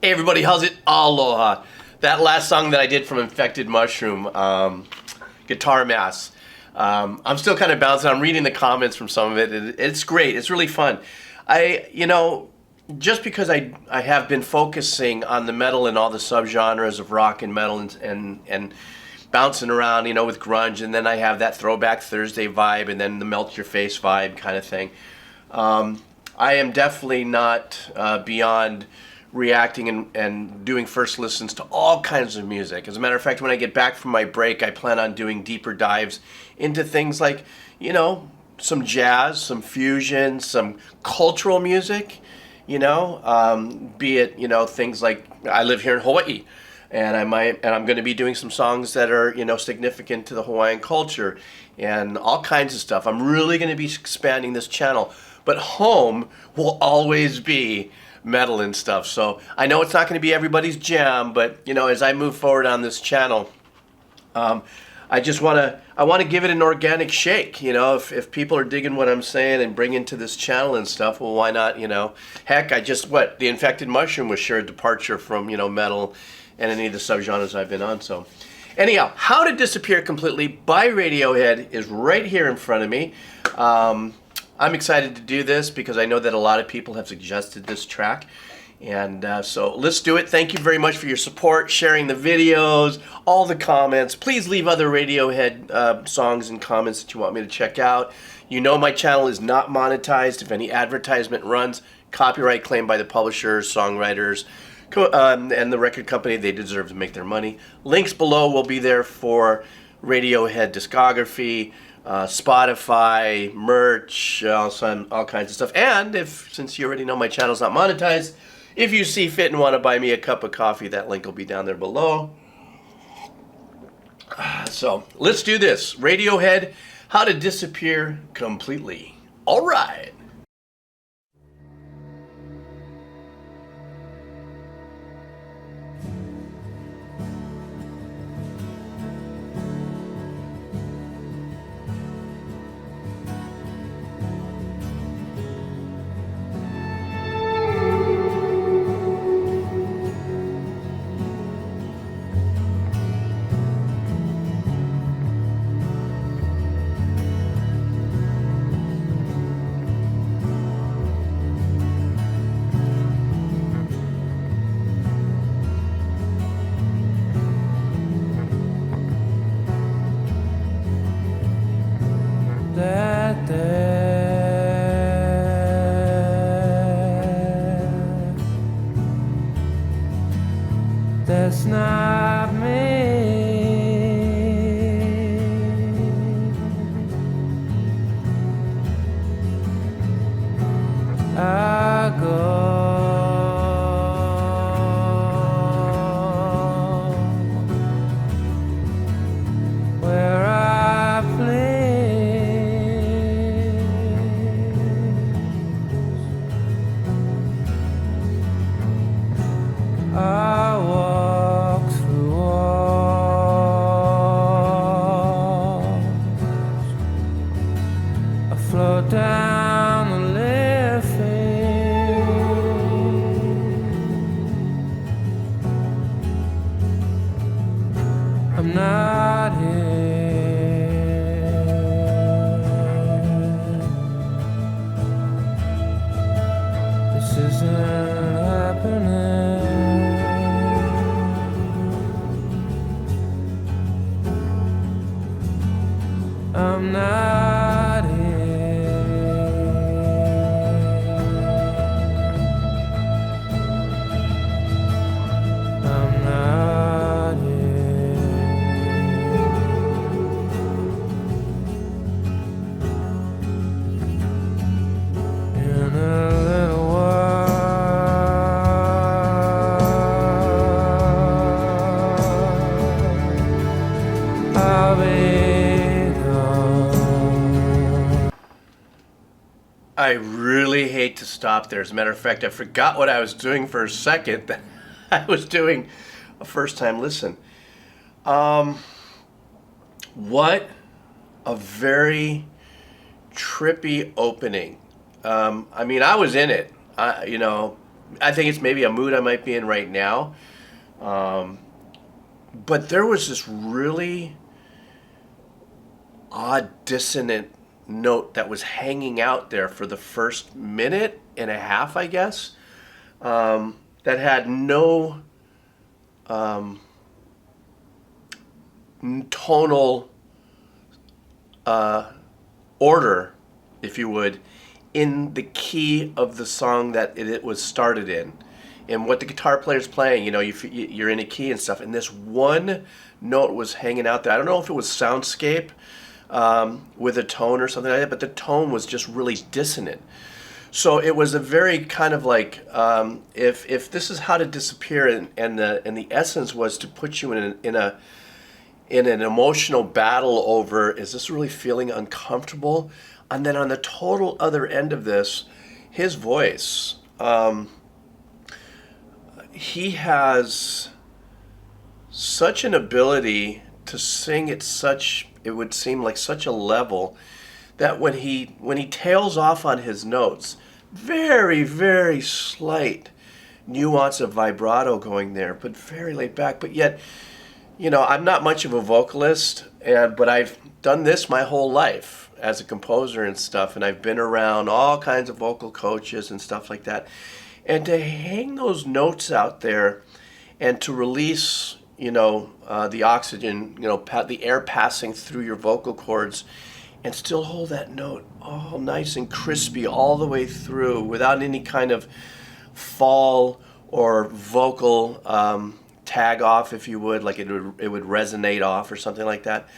Hey everybody, how's it? Aloha. That last song that I did from Infected Mushroom, Guitar Mass. I'm still kind of bouncing. I'm reading the comments from some of it. It's great. It's really fun. Just because I have been focusing on the metal and all the subgenres of rock and metal and bouncing around, with grunge, and then I have that Throwback Thursday vibe and then the Melt Your Face vibe kind of thing. I am definitely not beyond reacting and doing first listens to all kinds of music. As a matter of fact, when I get back from my break, I plan on doing deeper dives into things like, some jazz, some fusion, some cultural music, be it, things like I live here in Hawaii. And I'm going to be doing some songs that are, significant to the Hawaiian culture and all kinds of stuff. I'm really going to be expanding this channel, but home will always be metal and stuff. So I know it's not going to be everybody's jam, but as I move forward on this channel, I want to give it an organic shake. If people are digging what I'm saying and bringing to this channel and stuff, well, why not? Heck, the Infected Mushroom was sure a departure from metal and any of the subgenres I've been on. So anyhow, How to Disappear Completely by Radiohead is right here in front of me. I'm excited to do this because I know that a lot of people have suggested this track. And so let's do it. Thank you very much for your support, sharing the videos, all the comments. Please leave other Radiohead songs and comments that you want me to check out. My channel is not monetized. If any advertisement runs, copyright claim by the publishers, songwriters, and the record company. They deserve to make their money. Links below will be there for Radiohead discography, Spotify, merch, all kinds of stuff. And since you already know my channel's not monetized, if you see fit and want to buy me a cup of coffee, that link will be down there below. So let's do this. Radiohead, How to Disappear Completely. All right. That's not me. I go where I please. I walk through walls. I float down the living. I'm not here. This isn't happening. I'm not here. I'm not here. In a little while, I'll be I really hate to stop there. As a matter of fact, I forgot what I was doing for a second. I was doing a first-time listen. What a very trippy opening. I mean, I was in it. I think it's maybe a mood I might be in right now. But there was this really odd dissonant note that was hanging out there for the first minute and a half, I guess, that had no tonal order, if you would, in the key of the song that it was started in. And what the guitar player's playing, you're in a key and stuff, and this one note was hanging out there. I don't know if it was soundscape with a tone or something like that, but the tone was just really dissonant. So it was a very kind of like, if this is how to disappear, and the essence was to put you in an emotional battle over, is this really feeling uncomfortable? And then on the total other end of this, his voice. He has such an ability to sing at such, it would seem like such a level, that when he tails off on his notes, very, very slight nuance of vibrato going there, but very laid back. But yet, I'm not much of a vocalist, but I've done this my whole life as a composer and stuff, and I've been around all kinds of vocal coaches and stuff like that. And to hang those notes out there and to release, the oxygen, the air passing through your vocal cords, and still hold that note all nice and crispy all the way through without any kind of fall or vocal tag off, if you would, like it would resonate off or something like that.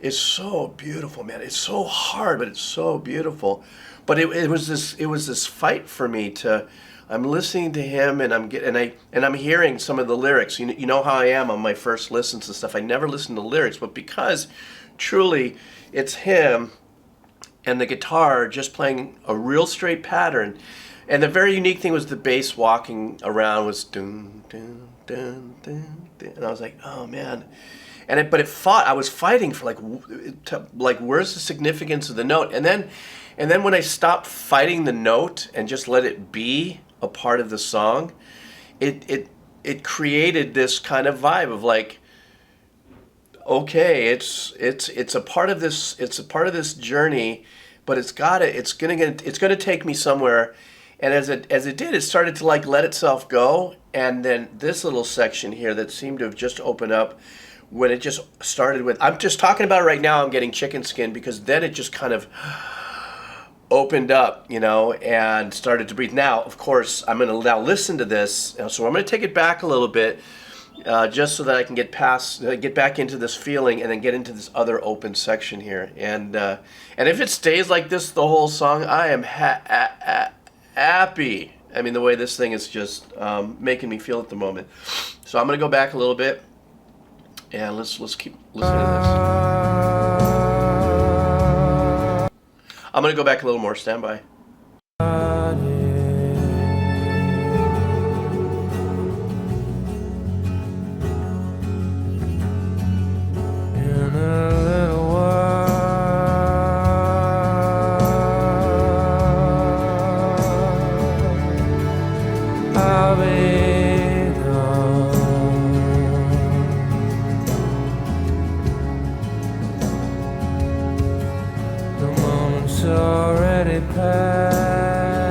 It's so beautiful, man. It's so hard, but it's so beautiful. But it was this fight for me to. I'm listening to him, and I'm hearing some of the lyrics. You know how I am on my first listens and stuff. I never listen to lyrics, but because truly it's him and the guitar just playing a real straight pattern, and the very unique thing was the bass walking around was dun dun dun dun, dun, and I was like, oh man. But it fought. I was fighting for where's the significance of the note, and then when I stopped fighting the note and just let it be a part of the song, it created this kind of vibe of like, okay, it's a part of this journey, but it's gonna take me somewhere. And as it did, it started to like let itself go. And then this little section here that seemed to have just opened up when it just started with, I'm just talking about it right now, I'm getting chicken skin, because then it just kind of opened up, and started to breathe. Now, of course, I'm going to now listen to this, so I'm going to take it back a little bit, just so that I can get back into this feeling, and then get into this other open section here. And if it stays like this the whole song, I am happy. I mean, the way this thing is just making me feel at the moment. So I'm going to go back a little bit, and let's keep listening to this. I'm going to go back a little more. Stand by. In a little while, I'll be gone. The moment's already past.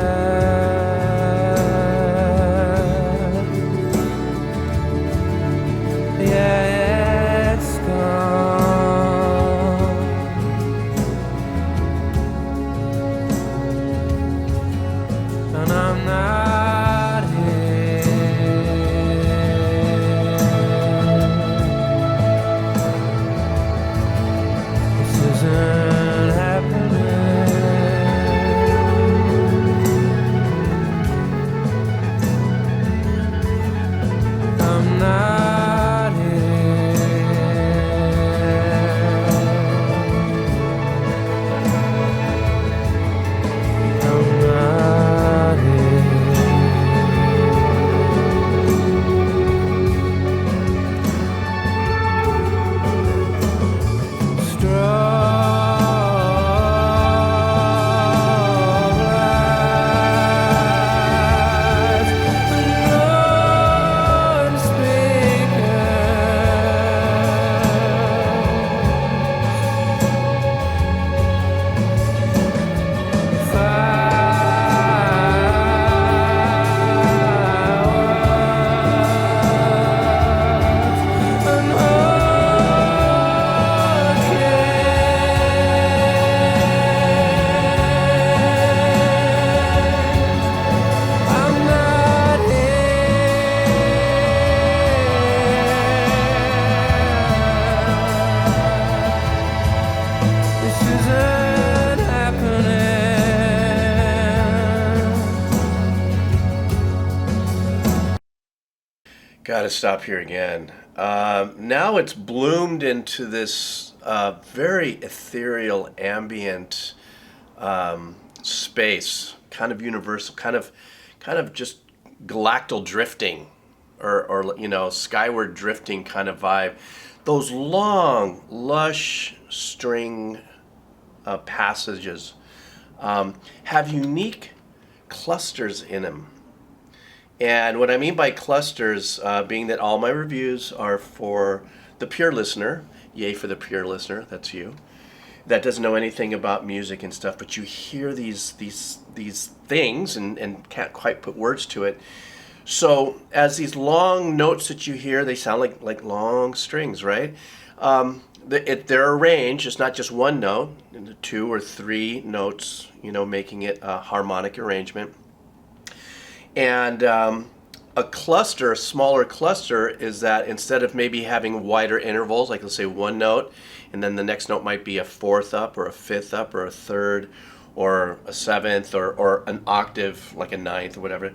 Got to stop here again. Now it's bloomed into this very ethereal, ambient space, kind of universal, kind of just galactal drifting, or skyward drifting kind of vibe. Those long, lush string passages have unique clusters in them. And what I mean by clusters, being that all my reviews are for the pure listener, yay for the pure listener, that's you, that doesn't know anything about music and stuff, but you hear these things and can't quite put words to it. So as these long notes that you hear, they sound like long strings, right? They're arranged. It's not just one note, two or three notes, making it a harmonic arrangement. And a cluster, a smaller cluster, is that instead of maybe having wider intervals, like let's say one note, and then the next note might be a fourth up or a fifth up or a third or a seventh or an octave, like a ninth or whatever,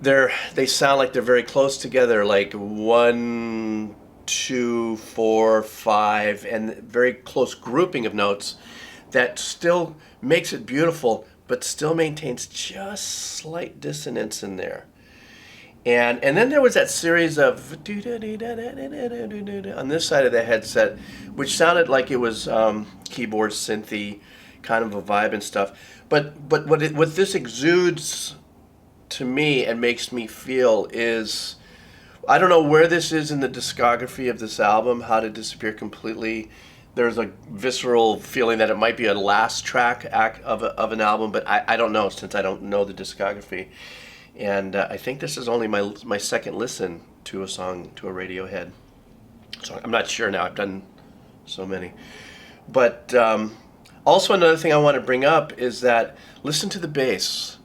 they sound like they're very close together, like 1, 2, 4, 5, and very close grouping of notes that still makes it beautiful, but still maintains just slight dissonance in there. And then there was that series of on this side of the headset, which sounded like it was keyboard synthy kind of a vibe and stuff. But what this exudes to me and makes me feel is, I don't know where this is in the discography of this album, How to Disappear Completely. There's a visceral feeling that it might be a last track of an album, but I don't know, since I don't know the discography. And I think this is only my second listen to a song, to a Radiohead song. I'm not sure now, I've done so many. But also another thing I want to bring up is that, listen to the bass.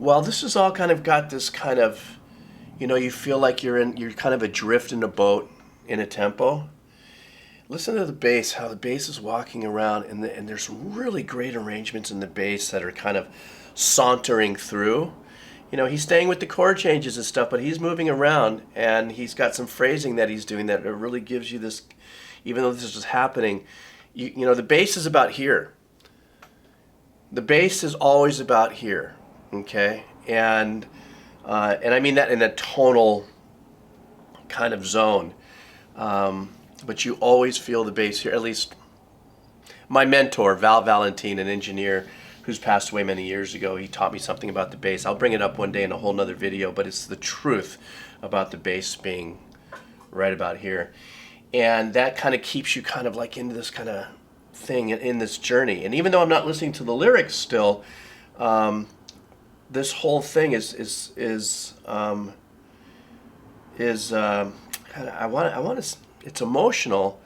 Well, this has all kind of got this kind of, you feel like you're kind of adrift in a boat in a tempo. Listen to the bass, how the bass is walking around, and there's some really great arrangements in the bass that are kind of sauntering through. He's staying with the chord changes and stuff, but he's moving around, and he's got some phrasing that he's doing that really gives you this, even though this is happening, the bass is about here. The bass is always about here, okay? And I mean that in a tonal kind of zone. But you always feel the bass here. At least my mentor, Val Valentin, an engineer who's passed away many years ago, he taught me something about the bass. I'll bring it up one day in a whole nother video, but it's the truth about the bass being right about here. And that kind of keeps you kind of like into this kind of thing in this journey. And even though I'm not listening to the lyrics still, this whole thing is kind of, it's emotional,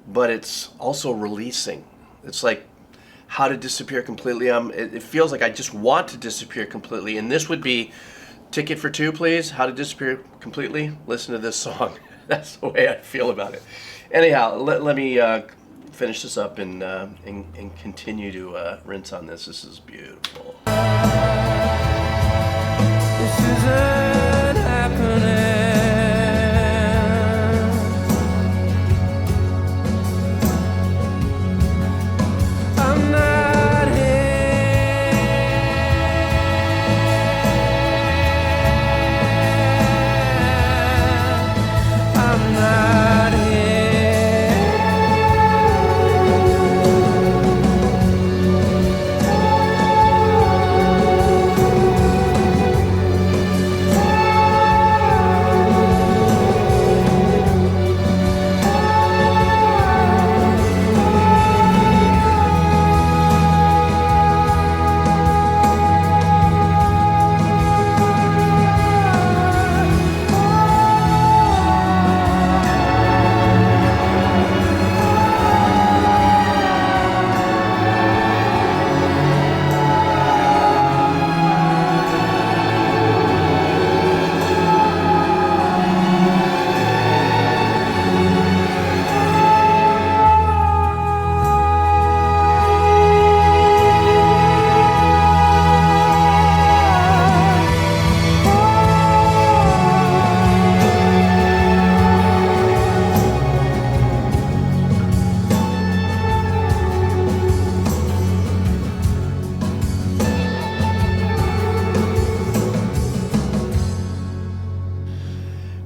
but it's also releasing. It's like How to Disappear Completely. It feels like I just want to disappear completely. And this would be Ticket for Two, please. How to Disappear Completely. Listen to this song. That's the way I feel about it. Anyhow, let me finish this up and continue to rinse on this. This is beautiful. This isn't happening. I'm not here. I'm not here.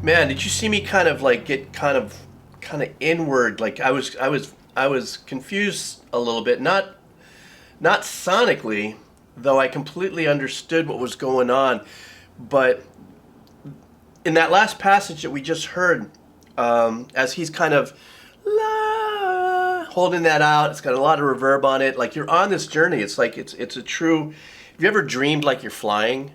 Man, did you see me kind of like get kind of inward? Like I was confused a little bit. Not sonically, though I completely understood what was going on. But in that last passage that we just heard, as he's kind of holding that out, it's got a lot of reverb on it. Like you're on this journey. It's like it's a true. Have you ever dreamed like you're flying?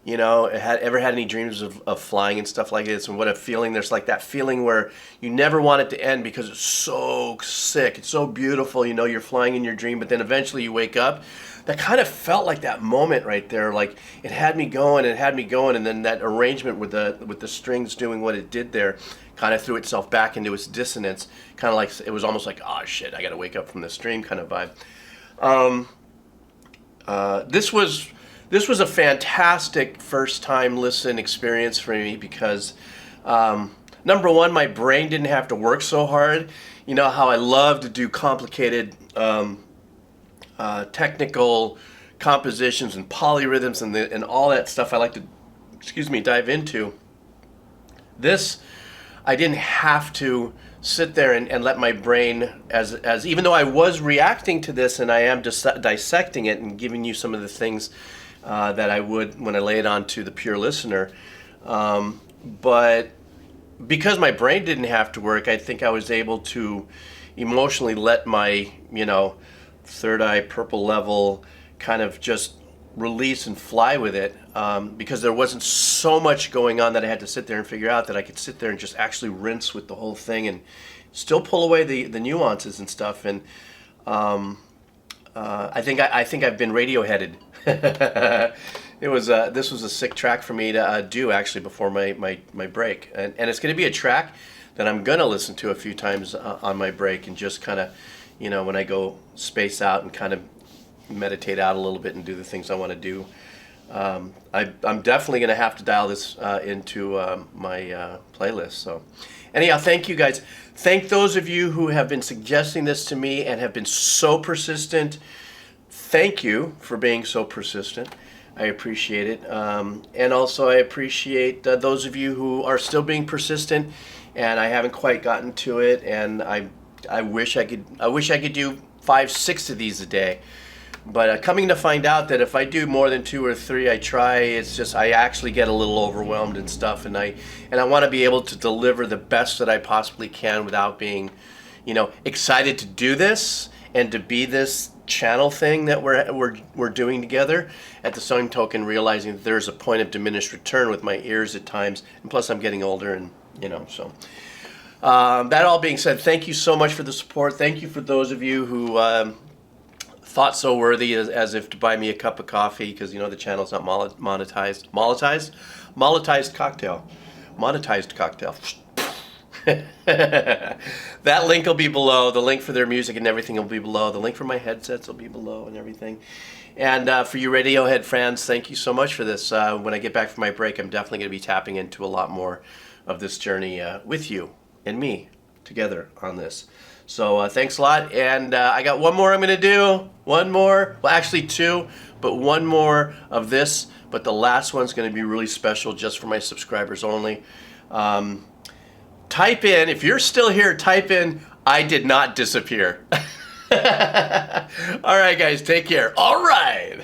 You know, ever had any dreams of flying and stuff like this? And what a feeling. There's like that feeling where you never want it to end because it's so sick. It's so beautiful. You know, you're flying in your dream, but then eventually you wake up. That kind of felt like that moment right there. Like it had me going, and then that arrangement with the strings doing what it did there kind of threw itself back into its dissonance. Kind of like it was almost like, oh shit, I got to wake up from this dream kind of vibe. This was a fantastic first time listen experience for me because number one, my brain didn't have to work so hard. You know how I love to do complicated technical compositions and polyrhythms and all that stuff I like to dive into. This, I didn't have to sit there and let my brain, as even though I was reacting to this and I am just dissecting it and giving you some of the things that I would when I lay it on to the pure listener. But because my brain didn't have to work, I think I was able to emotionally let my, third eye purple level kind of just release and fly with it, because there wasn't so much going on that I had to sit there and figure out, that I could sit there and just actually rinse with the whole thing and still pull away the nuances and stuff. And I think I've been Radioheaded. This was a sick track for me to do actually before my break, and it's going to be a track that I'm going to listen to a few times on my break, and just kind of, when I go space out and kind of meditate out a little bit and do the things I want to do. I'm definitely going to have to dial this into my playlist. So anyhow, thank you guys. Thank those of you who have been suggesting this to me and have been so persistent. Thank you for being so persistent. I appreciate it. And also I appreciate those of you who are still being persistent and I haven't quite gotten to it, and I wish I could do 5-6 of these a day. But coming to find out that if I do more than 2 or 3, I try, it's just I actually get a little overwhelmed and stuff, and I want to be able to deliver the best that I possibly can without being, excited to do this and to be this channel thing that we're doing together. At the same token, realizing that there's a point of diminished return with my ears at times, and plus I'm getting older, and so. That all being said, thank you so much for the support. Thank you for those of you who thought so worthy as if to buy me a cup of coffee, because the channel's not monetized. Monetized cocktail. That link will be below. The link for their music and everything will be below. The link for my headsets will be below and everything. And for you Radiohead fans, thank you so much for this. When I get back from my break, I'm definitely going to be tapping into a lot more of this journey with you and me together on this. So thanks a lot, and I got one more I'm going to do. One more. Well, actually 2, but one more of this. But the last one's going to be really special just for my subscribers only. Type in, if you're still here, type in, I did not disappear. All right, guys, take care. All right.